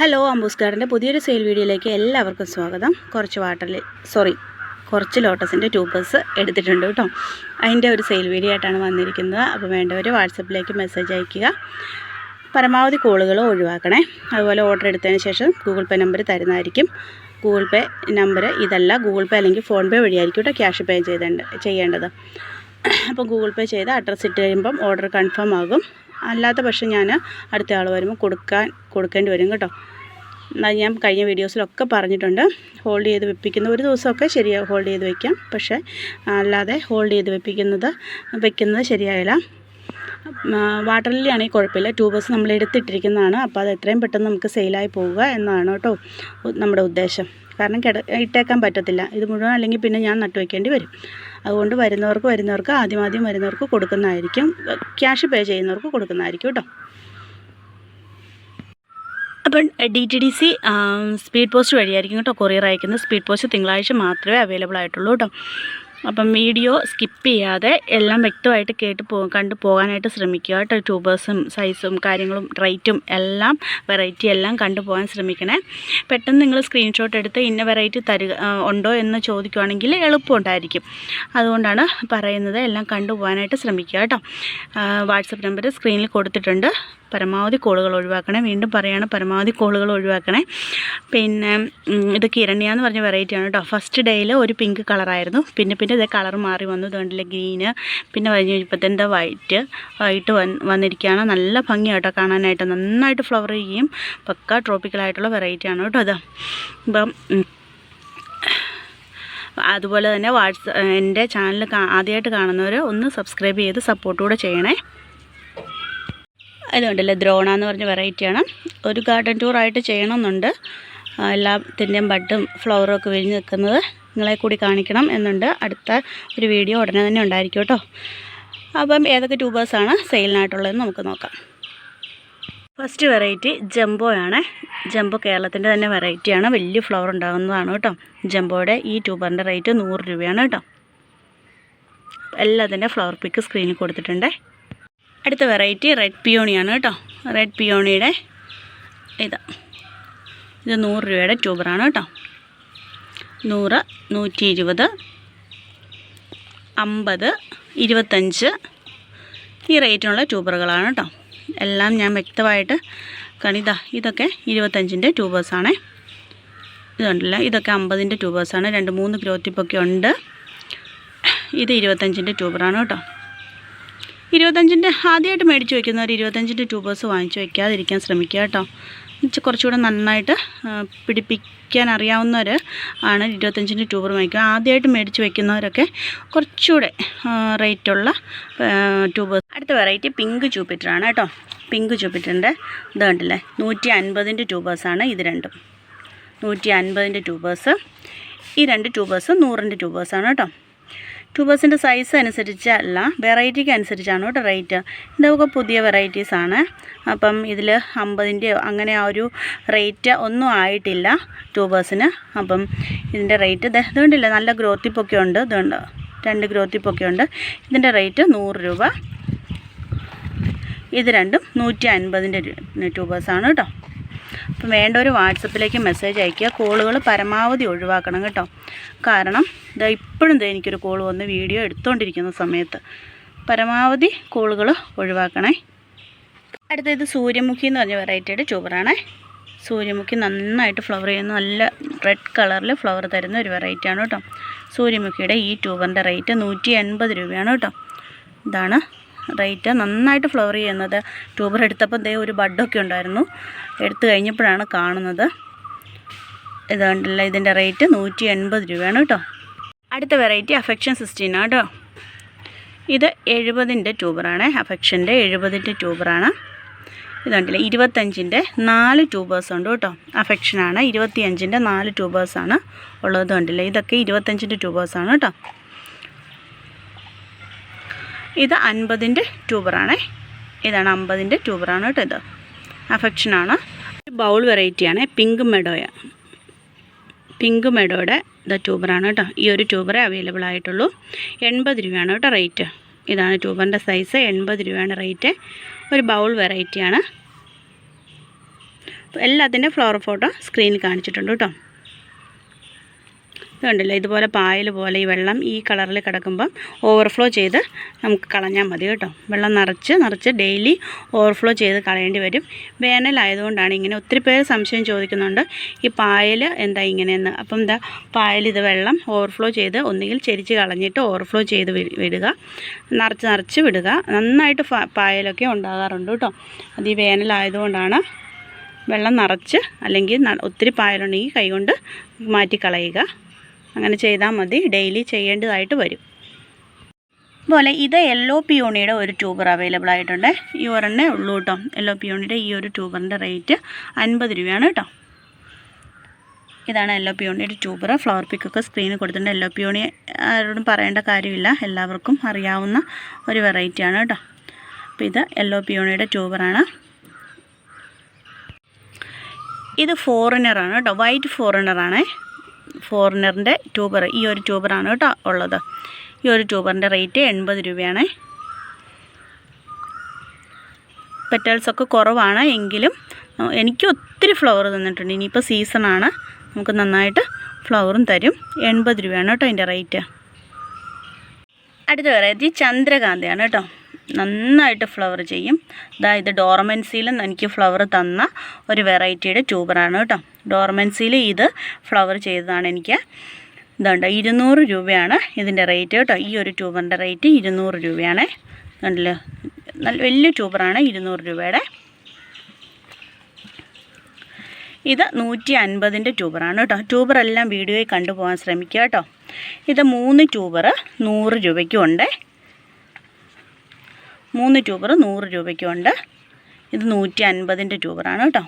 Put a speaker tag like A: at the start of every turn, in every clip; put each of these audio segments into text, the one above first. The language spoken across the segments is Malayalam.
A: ഹലോ, അംബൂസ് ഗാർഡൻ്റെ പുതിയൊരു സെയിൽ വീഡിയോയിലേക്ക് എല്ലാവർക്കും സ്വാഗതം. കുറച്ച് ലോട്ടസിൻ്റെ ട്യൂബേഴ്സ് എടുത്തിട്ടുണ്ട് കേട്ടോ. അതിൻ്റെ ഒരു സെയിൽ വീഡിയോ ആയിട്ടാണ് വന്നിരിക്കുന്നത്. അപ്പോൾ വേണ്ടവർ വാട്സപ്പിലേക്ക് മെസ്സേജ് അയയ്ക്കുക. പരമാവധി കോളുകൾ ഒഴിവാക്കണേ. അതുപോലെ ഓർഡർ എടുത്തതിന് ശേഷം ഗൂഗിൾ പേ നമ്പർ തരുന്നതായിരിക്കും. ഗൂഗിൾ പേ നമ്പർ ഇതല്ല, ഗൂഗിൾ പേ അല്ലെങ്കിൽ ഫോൺ പേ വഴിയായിരിക്കും കേട്ടോ ക്യാഷ് പേ ചെയ്യേണ്ടത്. അപ്പോൾ ഗൂഗിൾ പേ ചെയ്ത് അഡ്രസ്സ് ഇട്ട് കഴിയുമ്പം ഓർഡർ കൺഫേം ആകും. അല്ലാത്ത പക്ഷം ഞാൻ അടുത്ത ആൾ വരുമ്പോൾ കൊടുക്കേണ്ടി വരും കേട്ടോ. ഞാൻ കഴിഞ്ഞ വീഡിയോസിലൊക്കെ പറഞ്ഞിട്ടുണ്ട്. ഹോൾഡ് ചെയ്ത് വെപ്പിക്കുന്ന ഒരു ദിവസമൊക്കെ ശരിയാവും, ഹോൾഡ് ചെയ്ത് വയ്ക്കാം. പക്ഷേ അല്ലാതെ ഹോൾഡ് ചെയ്ത് വെക്കുന്നത് ശരിയായില്ല. വാട്ടർ ലില്ലി ആണെങ്കിൽ കുഴപ്പമില്ല, ട്യൂബേഴ്സ് നമ്മൾ എടുത്തിട്ടിരിക്കുന്നതാണ്. അപ്പോൾ അത് എത്രയും പെട്ടെന്ന് നമുക്ക് സെയിലായി പോവുക എന്നാണ് കേട്ടോ നമ്മുടെ ഉദ്ദേശം. കാരണം ഇട്ടേക്കാൻ പറ്റത്തില്ല, ഇത് മുഴുവൻ അല്ലെങ്കിൽ പിന്നെ ഞാൻ നട്ടുവയ്ക്കേണ്ടി വരും. അതുകൊണ്ട് വരുന്നവർക്ക് ആദ്യം വരുന്നവർക്ക് കൊടുക്കുന്നതായിരിക്കും, ക്യാഷ് പേ ചെയ്യുന്നവർക്ക് കൊടുക്കുന്നതായിരിക്കും കേട്ടോ. അപ്പം DTDC സ്പീഡ് പോസ്റ്റ് വഴിയായിരിക്കും കേട്ടോ കൊറിയർ അയക്കുന്നത്. സ്പീഡ് പോസ്റ്റ് തിങ്കളാഴ്ച മാത്രമേ അവൈലബിൾ ആയിട്ടുള്ളൂ കേട്ടോ. അപ്പം വീഡിയോ സ്കിപ്പ് ചെയ്യാതെ എല്ലാം വ്യക്തമായിട്ട് കണ്ടു പോകാനായിട്ട് ശ്രമിക്കുക കേട്ടോ. ട്യൂബേഴ്സും സൈസും കാര്യങ്ങളും റേറ്റും എല്ലാം വെറൈറ്റി എല്ലാം കണ്ടുപോകാൻ ശ്രമിക്കണേ. പെട്ടെന്ന് നിങ്ങൾ സ്ക്രീൻഷോട്ട് എടുത്ത് ഇന്ന വെറൈറ്റി ഉണ്ടോ എന്ന് ചോദിക്കുകയാണെങ്കിൽ എളുപ്പമുണ്ടായിരിക്കും. അതുകൊണ്ടാണ് പറയുന്നത്, എല്ലാം കണ്ടുപോകാനായിട്ട് ശ്രമിക്കുക കേട്ടോ. വാട്സപ്പ് നമ്പർ സ്ക്രീനിൽ കൊടുത്തിട്ടുണ്ട്. പരമാവധി കോളുകൾ ഒഴിവാക്കണേ. വീണ്ടും പറയുകയാണ്, പരമാവധി കോളുകൾ ഒഴിവാക്കണേ. പിന്നെ ഇത് കിരണ്യ എന്ന് പറഞ്ഞ വെറൈറ്റിയാണ് കേട്ടോ. ഫസ്റ്റ് ഡേയിൽ ഒരു പിങ്ക് കളറായിരുന്നു, പിന്നെ ഇത് കളർ മാറി വന്നു. ഇതുകൊണ്ടില്ല ഗ്രീന്, പിന്നെ കഴിഞ്ഞ് കഴിഞ്ഞപ്പോഴത്തെ വൈറ്റ് വന്നിരിക്കുകയാണ്. നല്ല ഭംഗിയായിട്ടോ കാണാനായിട്ട്, നന്നായിട്ട് ഫ്ലവർ ചെയ്യും. പക്ക ട്രോപ്പിക്കലായിട്ടുള്ള വെറൈറ്റിയാണ് കേട്ടോ അത്. ഇപ്പം അതുപോലെ തന്നെ എൻ്റെ ചാനൽ ആദ്യമായിട്ട് കാണുന്നവർ ഒന്ന് സബ്സ്ക്രൈബ് ചെയ്ത് സപ്പോർട്ട് കൂടെ ചെയ്യണേ. അതുകൊണ്ടല്ലേ ദ്രോണ എന്ന് പറഞ്ഞ വെറൈറ്റിയാണ്. ഒരു ഗാർഡൻ ടൂറായിട്ട് ചെയ്യണമെന്നുണ്ട്. എല്ലാത്തിൻ്റെയും ബഡും ഫ്ലവറും ഒക്കെ വിരിഞ്ഞ് നിൽക്കുന്നത് നിങ്ങളെ കൂടി കാണിക്കണം എന്നുണ്ട്. അടുത്ത ഒരു വീഡിയോ ഉടനെ തന്നെ ഉണ്ടായിരിക്കും കേട്ടോ. അപ്പം ഏതൊക്കെ ട്യൂബേഴ്സാണ് സെയിലിനായിട്ടുള്ളതെന്ന് നമുക്ക് നോക്കാം. First variety ജംബോയാണ്. ജംബോ കേരളത്തിൻ്റെ തന്നെ വെറൈറ്റിയാണ്, വലിയ ഫ്ലവർ ഉണ്ടാകുന്നതാണ് കേട്ടോ. ജംബോയുടെ ഈ ട്യൂബറിൻ്റെ റേറ്റ് 100 രൂപയാണ് കേട്ടോ. എല്ലാത്തിൻ്റെ ഫ്ലവർ പിക്ക് സ്ക്രീനിൽ കൊടുത്തിട്ടുണ്ട്. അടുത്ത വെറൈറ്റി റെഡ് പിയോണിയാണ് കേട്ടോ. റെഡ് പിയോണിയുടെ ഇത് 100 രൂപയുടെ ട്യൂബറാണ് കേട്ടോ. 100, 120, 50, 25 ഈ റേറ്റിനുള്ള ട്യൂബറുകളാണ് കേട്ടോ. എല്ലാം ഞാൻ വ്യക്തമായിട്ട് ഇതൊക്കെ 25ൻ്റെ ട്യൂബേഴ്സാണ്. ഇതുണ്ടല്ല, ഇതൊക്കെ 50ൻ്റെ ട്യൂബേഴ്സാണ്. 2-3 ഗ്രോത്തിപ്പൊക്കെ ഉണ്ട്. ഇത് 25ൻ്റെ ട്യൂബറാണ് കേട്ടോ. 25ൻ്റെ ആദ്യമായിട്ട് മേടിച്ച് വയ്ക്കുന്നവർ 25ൻ്റെ ട്യൂബേഴ്സ് വാങ്ങിച്ച് വയ്ക്കാതിരിക്കാൻ ശ്രമിക്കുക കേട്ടോ. കുറച്ചുകൂടെ നന്നായിട്ട് പിടിപ്പിക്കാൻ അറിയാവുന്നവർ ആണ് 25ൻ്റെ ട്യൂബർ വാങ്ങിക്കുക. ആദ്യമായിട്ട് മേടിച്ച് വയ്ക്കുന്നവരൊക്കെ കുറച്ചുകൂടെ റേറ്റുള്ള ട്യൂബേഴ്സ്. അടുത്ത വെറൈറ്റി പിങ്ക് ജൂപ്പിറ്ററാണ് കേട്ടോ. പിങ്ക് ജൂപ്പിറ്ററിൻ്റെ ഇത് കണ്ടില്ലേ, 150ൻ്റെ ട്യൂബേഴ്സാണ് ഇത് രണ്ടും. 150ൻ്റെ ട്യൂബേഴ്സ്. ഈ 2 ട്യൂബേഴ്സ് 100ൻ്റെ ട്യൂബേഴ്സാണ് കേട്ടോ. ട്യൂബേഴ്സിൻ്റെ സൈസ് അനുസരിച്ചല്ല, വെറൈറ്റിക്ക് അനുസരിച്ചാണ് കേട്ടോ റേറ്റ്. ഇതൊക്കെ പുതിയ വെറൈറ്റീസാണ്. അപ്പം ഇതിൽ 50ൻ്റെയോ അങ്ങനെ ആ ഒരു റേറ്റ് ഒന്നും ആയിട്ടില്ല ട്യൂബേഴ്സിന്. അപ്പം ഇതിൻ്റെ റേറ്റ് ഇതുകൊണ്ടില്ല, നല്ല ഗ്രോത്തിപ്പൊക്കെ ഉണ്ട്. ഇതുണ്ട്, 2 ഗ്രോത്തിപ്പൊക്കെ ഉണ്ട്. ഇതിൻ്റെ റേറ്റ് 100 രൂപ. ഇത് രണ്ടും 150ൻ്റെ ട്യൂബേഴ്സാണ് കേട്ടോ. അപ്പം വേണ്ടവർ വാട്സപ്പിലേക്ക് മെസ്സേജ് അയയ്ക്കുക. കോളുകൾ പരമാവധി ഒഴിവാക്കണം കേട്ടോ. കാരണം ഇപ്പോഴും എനിക്കൊരു കോൾ വന്ന് വീഡിയോ എടുത്തുകൊണ്ടിരിക്കുന്ന സമയത്ത് പരമാവധി കോളുകൾ ഒഴിവാക്കണേ. അടുത്തത് സൂര്യമുഖി എന്ന് പറഞ്ഞ വെറൈറ്റിയുടെ ട്യൂബറാണ്. സൂര്യമുഖി നന്നായിട്ട് ഫ്ലവർ ചെയ്യുന്ന, നല്ല റെഡ് കളറിൽ ഫ്ലവർ തരുന്ന ഒരു വെറൈറ്റിയാണ് കേട്ടോ. സൂര്യമുഖിയുടെ ഈ ട്യൂബറിൻ്റെ റേറ്റ് 180 രൂപയാണ് കേട്ടോ. ഇതാണ് റേറ്റ്. നന്നായിട്ട് ഫ്ലവർ ചെയ്യുന്നത്. ട്യൂബർ എടുത്തപ്പോൾ ഒരു ബഡൊക്കെ ഉണ്ടായിരുന്നു, എടുത്തു കഴിഞ്ഞപ്പോഴാണ് കാണുന്നത്. ഇതുകൊണ്ടല്ല, ഇതിൻ്റെ റേറ്റ് 180 രൂപയാണ് കേട്ടോ. അടുത്ത വെറൈറ്റി അഫെക്ഷൻ 16 കേട്ടോ. ഇത് 70ൻ്റെ ട്യൂബറാണ്. അഫെക്ഷൻ്റെ 70ൻ്റെ ട്യൂബറാണ്. ഇതുണ്ടല്ലേ, 25ൻ്റെ 4 ട്യൂബേഴ്സ് ഉണ്ട് കേട്ടോ. അഫെക്ഷനാണ് 25ൻ്റെ 4 ട്യൂബേഴ്സാണ് ഉള്ളത്. കണ്ടില്ലേ, ഇതൊക്കെ 25ൻ്റെ ട്യൂബേഴ്സാണ് കേട്ടോ. ഇത് 50ൻ്റെ ട്യൂബറാണ്. ഇതാണ് 50ൻ്റെ ട്യൂബറാണ് കേട്ടോ. ഇത് അഫെക്ഷനാണ്. ബൗൾ വെറൈറ്റിയാണ്. പിങ്ക് മെഡോയുടെ ട്യൂബറാണ് കേട്ടോ. ഈ ഒരു ട്യൂബറേ അവൈലബിൾ ആയിട്ടുള്ളൂ. 80 രൂപയാണ് കേട്ടോ റേറ്റ്. ഇതാണ് ട്യൂബറിൻ്റെ സൈസ്. 80 രൂപയാണ് റേറ്റ്. ഒരു ബൗൾ വെറൈറ്റിയാണ്. എല്ലാത്തിൻ്റെ ഫ്ലവർ ഫോട്ടോ സ്ക്രീനിൽ കാണിച്ചിട്ടുണ്ട് കേട്ടോ. ഇതുണ്ടല്ലോ, ഇതുപോലെ പായൽ പോലെ ഈ വെള്ളം ഈ കളറിൽ കിടക്കുമ്പം ഓവർഫ്ലോ ചെയ്ത് നമുക്ക് കളഞ്ഞാൽ മതി കേട്ടോ. വെള്ളം നിറച്ച് ഡെയിലി ഓവർഫ്ലോ ചെയ്ത് കളയേണ്ടി വരും. വേനലായതുകൊണ്ടാണ് ഇങ്ങനെ. ഒത്തിരി പേര് സംശയം ചോദിക്കുന്നുണ്ട് ഈ പായൽ എന്താ ഇങ്ങനെയെന്ന്. അപ്പം എന്താ പായൽ ഇത് വെള്ളം ഓവർഫ്ലോ ചെയ്ത് ഒന്നുകിൽ ചെരിച്ച് കളഞ്ഞിട്ട് ഓവർഫ്ലോ ചെയ്ത് വിടുക, നിറച്ച് വിടുക. നന്നായിട്ട് പായലൊക്കെ ഉണ്ടാകാറുണ്ട് കേട്ടോ. അത് ഈ വേനലായതുകൊണ്ടാണ്. വെള്ളം നിറച്ച് അല്ലെങ്കിൽ ഒത്തിരി പായലുണ്ടെങ്കിൽ കൈകൊണ്ട് മാറ്റിക്കളയുക. അങ്ങനെ ചെയ്താൽ മതി. ഡെയിലി ചെയ്യേണ്ടതായിട്ട് വരും. അതുപോലെ ഇത് യെല്ലോ പിയോണിയുടെ ഒരു ട്യൂബർ അവൈലബിൾ ആയിട്ടുണ്ട്. ഈ ഒരെണ്ണേ ഉള്ളൂ കേട്ടോ. യെല്ലോ പിയോണിയുടെ ഈ ഒരു ട്യൂബറിൻ്റെ റേറ്റ് 50 രൂപയാണ് കേട്ടോ. ഇതാണ് യെല്ലോ പിയോണിയുടെ ട്യൂബർ. ഫ്ലവർ പിക്കൊക്കെ സ്ക്രീനിൽ കൊടുത്തിട്ടുണ്ട്. യെല്ലോ പിയോണി ആരോടും പറയേണ്ട കാര്യമില്ല, എല്ലാവർക്കും അറിയാവുന്ന ഒരു വെറൈറ്റിയാണ് കേട്ടോ. അപ്പോൾ ഇത് യെല്ലോ പിയോണിയുടെ ട്യൂബറാണ്. ഇത് ഫോറിനറാണ് കേട്ടോ. വൈറ്റ് ഫോറിനറാണ്. ഫോറിനറിൻ്റെ ട്യൂബർ ഈ ഒരു ട്യൂബറാണ് കേട്ടോ ഉള്ളത്. ഈ ഒരു ട്യൂബറിൻ്റെ റേറ്റ് 80 രൂപയാണ്. പെറ്റൽസൊക്കെ കുറവാണ്, എങ്കിലും എനിക്ക് ഒത്തിരി ഫ്ലവർ തന്നിട്ടുണ്ട്. ഇനിയിപ്പോൾ സീസണാണ്, നമുക്ക് നന്നായിട്ട് ഫ്ലവറും തരും. 80 രൂപയാണ് കേട്ടോ അതിൻ്റെ റേറ്റ്. അടുത്ത വെറൈറ്റി ചന്ദ്രകാന്തയാണ് കേട്ടോ. നന്നായിട്ട് ഫ്ലവർ ചെയ്യും. ഇത് ഡോർമെൻസിയിലും എനിക്ക് ഫ്ലവർ തന്ന ഒരു വെറൈറ്റിയുടെ ട്യൂബറാണ് കേട്ടോ. ഡോർമെൻസിയിൽ ഇത് ഫ്ലവർ ചെയ്തതാണ് എനിക്ക്. ഇതുണ്ട്, 200 രൂപയാണ് ഇതിൻ്റെ റേറ്റ് കേട്ടോ. ഈ ഒരു ട്യൂബറിൻ്റെ റേറ്റ് 200 രൂപയാണ്. കണ്ടില്ലേ, നല്ല വലിയ ട്യൂബറാണ്, 200 രൂപയുടെ. ഇത് 150ൻ്റെ ട്യൂബറാണ് കേട്ടോ. ട്യൂബറെല്ലാം വീഡിയോയിൽ കണ്ടുപോകാൻ ശ്രമിക്കുക കേട്ടോ. ഇത് 3 ട്യൂബർ 100 രൂപയ്ക്കും ഉണ്ട്. 3 ട്യൂബർ 100 രൂപയ്ക്കും ഉണ്ട്. ഇത് 150ൻ്റെ ട്യൂബറാണ് കേട്ടോ.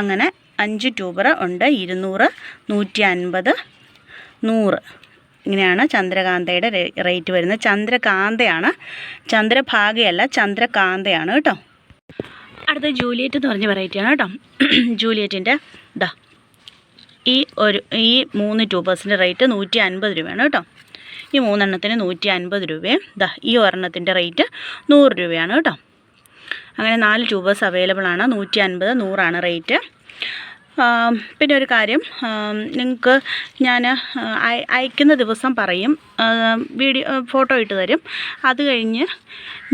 A: അങ്ങനെ 5 ട്യൂബർ ഉണ്ട്. 200, 150, 100 ഇങ്ങനെയാണ് ചന്ദ്രകാന്തയുടെ റേറ്റ് വരുന്നത്. ചന്ദ്രകാന്തയാണ്, ചന്ദ്രഭാഗയല്ല, ചന്ദ്രകാന്തയാണ് കേട്ടോ. അടുത്ത ജൂലിയറ്റ് എന്ന് പറഞ്ഞ വെറൈറ്റിയാണ് കേട്ടോ. ജൂലിയറ്റിൻ്റെ ഈ 3 ട്യൂബേഴ്സിൻ്റെ റേറ്റ് 150 രൂപയാണ് കേട്ടോ. ഈ 3 എണ്ണത്തിന് 150 രൂപയും ഈ ഒരെണ്ണത്തിൻ്റെ റേറ്റ് 100 രൂപയാണ് കേട്ടോ. അങ്ങനെ 4 ട്യൂബേഴ്സ് അവൈലബിൾ ആണ്. 150, 100 റേറ്റ്. പിന്നെ ഒരു കാര്യം, നിങ്ങൾക്ക് ഞാൻ അയക്കുന്ന ദിവസം പറയും, ഫോട്ടോ ഇട്ട് തരും. അത് കഴിഞ്ഞ്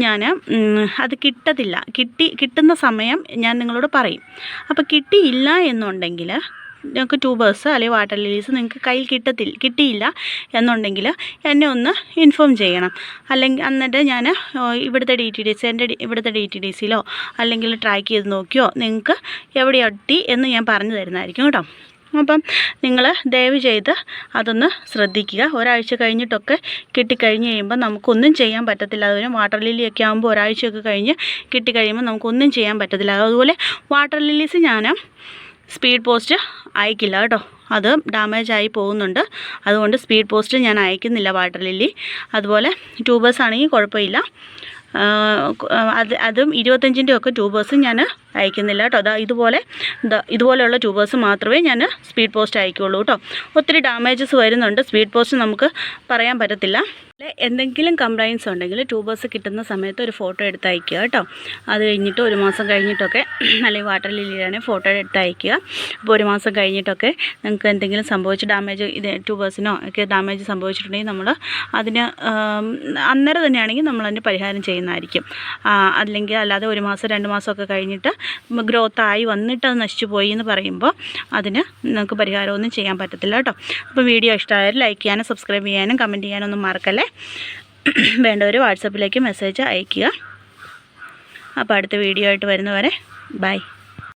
A: ഞാൻ അത് കിട്ടുന്ന സമയം ഞാൻ നിങ്ങളോട് പറയും. അപ്പോൾ കിട്ടിയില്ല എന്നുണ്ടെങ്കിൽ നിങ്ങൾക്ക് ട്യൂബേഴ്സ് അല്ലെങ്കിൽ വാട്ടർ ലിലീസ് നിങ്ങൾക്ക് കയ്യിൽ കിട്ടിയില്ല എന്നുണ്ടെങ്കിൽ എന്നെ ഒന്ന് ഇൻഫോം ചെയ്യണം. അല്ലെങ്കിൽ എന്നിട്ട് ഞാൻ ഇവിടുത്തെ ഇവിടുത്തെ DTDCയിലോ അല്ലെങ്കിൽ ട്രാക്ക് ചെയ്ത് നോക്കിയോ നിങ്ങൾക്ക് എവിടെ എത്തി എന്ന് ഞാൻ പറഞ്ഞു തരുന്നതായിരിക്കും കേട്ടോ. അപ്പം നിങ്ങൾ ദയവ് ചെയ്ത് അതൊന്ന് ശ്രദ്ധിക്കുക. ഒരാഴ്ച കഴിഞ്ഞിട്ടൊക്കെ കിട്ടിക്കഴിഞ്ഞ് കഴിയുമ്പോൾ നമുക്കൊന്നും ചെയ്യാൻ പറ്റത്തില്ല. അതുപോലെ വാട്ടർ ലില്ലിയൊക്കെ ആകുമ്പോൾ ഒരാഴ്ചയൊക്കെ കഴിഞ്ഞ് കിട്ടിക്കഴിയുമ്പോൾ നമുക്കൊന്നും ചെയ്യാൻ പറ്റത്തില്ല. അതുപോലെ വാട്ടർ ലില്ലീസ് ഞാൻ സ്പീഡ് പോസ്റ്റ് അയക്കില്ല കേട്ടോ. അത് ഡാമേജ് ആയി പോകുന്നുണ്ട്. അതുകൊണ്ട് സ്പീഡ് പോസ്റ്റ് ഞാൻ അയക്കുന്നില്ല വാട്ടർ ലില്ലി. അതുപോലെ ട്യൂബേഴ്സ് ആണെങ്കിൽ കുഴപ്പമില്ല. അതും 25ൻ്റെ ഒക്കെ ട്യൂബേഴ്സും ഞാൻ അയക്കുന്നില്ല കേട്ടോ. ഇതുപോലെയുള്ള ട്യൂബേഴ്സ് മാത്രമേ ഞാൻ സ്പീഡ് പോസ്റ്റ് അയക്കുകയുള്ളൂ കേട്ടോ. ഒത്തിരി ഡാമേജസ് വരുന്നുണ്ട്. സ്പീഡ് പോസ്റ്റ് നമുക്ക് പറയാൻ പറ്റത്തില്ല. എന്തെങ്കിലും കംപ്ലൈൻസ് ഉണ്ടെങ്കിൽ ട്യൂബേഴ്സ് കിട്ടുന്ന സമയത്ത് ഒരു ഫോട്ടോ എടുത്ത് അയക്കുക കേട്ടോ. അത് കഴിഞ്ഞിട്ട് 1 മാസം കഴിഞ്ഞിട്ടൊക്കെ, അല്ലെങ്കിൽ വാട്ടർ ലില്ലിയാണെങ്കിൽ ഫോട്ടോ എടുത്ത് അയക്കുക. അപ്പോൾ 1 മാസം കഴിഞ്ഞിട്ടൊക്കെ നിങ്ങൾക്ക് എന്തെങ്കിലും സംഭവിച്ച് ട്യൂബേഴ്സിനോ ഒക്കെ ഡാമേജ് സംഭവിച്ചിട്ടുണ്ടെങ്കിൽ നമ്മൾ അതിന് അന്നേരം തന്നെയാണെങ്കിൽ നമ്മളതിന് പരിഹാരം ചെയ്യുന്നതായിരിക്കും. അല്ലാതെ 1 മാസം 2 മാസമൊക്കെ കഴിഞ്ഞിട്ട് ഗ്രോത്തായി വന്നിട്ട് അത് നശിച്ചു പോയി എന്ന് പറയുമ്പോൾ അതിന് നമുക്ക് പരിഹാരമൊന്നും ചെയ്യാൻ പറ്റത്തില്ല കേട്ടോ. അപ്പോൾ വീഡിയോ ഇഷ്ടമായാലും ലൈക്ക് ചെയ്യാനും സബ്സ്ക്രൈബ് ചെയ്യാനും കമൻറ്റ് ചെയ്യാനും ഒന്നും മറക്കല്ലേ. വേണ്ടവർ വാട്സപ്പിലേക്ക് മെസ്സേജ് അയയ്ക്കുക. അപ്പോൾ അടുത്ത വീഡിയോ ആയിട്ട് വരുന്നവരെ ബൈ.